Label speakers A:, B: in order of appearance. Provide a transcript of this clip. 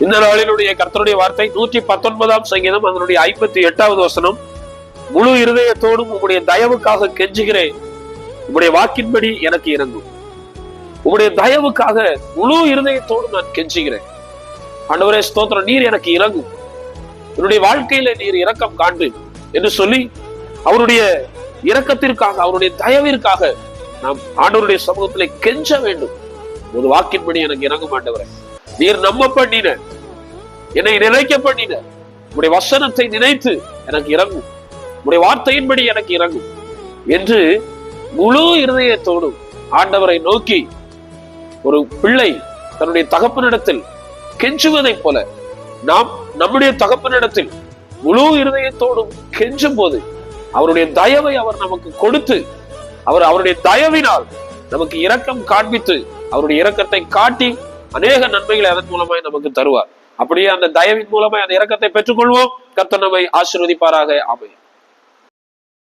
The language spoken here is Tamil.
A: இந்த நாளினுடைய கர்த்தருடைய வார்த்தை 119ஆம் சங்கீதம் அதனுடைய 58வது வசனம். முழு இருதயத்தோடும் உம்முடைய தயவுக்காக கெஞ்சுகிறேன், உம்முடைய வாக்கின்படி எனக்கு இறங்கும். உம்முடைய தயவுக்காக முழு இருதயத்தோடு நான் கெஞ்சுகிறேன். ஆண்டவரே ஸ்தோத்திரம், நீர் எனக்கு இறங்கும், என்னுடைய வாழ்க்கையில நீர் இரக்கம் காண்பு என்று சொல்லி அவருடைய இரக்கத்திற்காக, அவருடைய தயவிற்காக நாம் ஆண்டவருடைய சமூகத்திலே கெஞ்ச வேண்டும். ஒரு வாக்கின்படி எனக்கு இறங்கும் ஆண்டவரே, நீர் நம்ப பண்ணின, என்னை நினைக்க பண்ணின, உடைய வசனத்தை நினைத்து எனக்கு இறங்கும், உடைய வார்த்தையின்படி எனக்கு இறங்கும் என்று முழு இருதயத்தோடும் ஆண்டவரை நோக்கி ஒரு பிள்ளை தன்னுடைய தகப்பனிடத்தில் கெஞ்சுவதை போல நாம் நம்முடைய தகப்பனிடத்தில் முழு இருதயத்தோடும் கெஞ்சும் போது அவருடைய தயவை அவர் நமக்கு கொடுத்து, அவருடைய தயவினால் நமக்கு இரக்கம் காண்பித்து, அவருடைய இரக்கத்தை காட்டி அநேக நன்மைகளை அதன் மூலமாய் நமக்கு தருவார். அப்படியே அந்த தயவின் மூலமாய் அந்த இரக்கத்தை பெற்றுக்கொள்வோம். கர்த்தர் நம்மை ஆசீர்வதிப்பாராக. ஆமென்.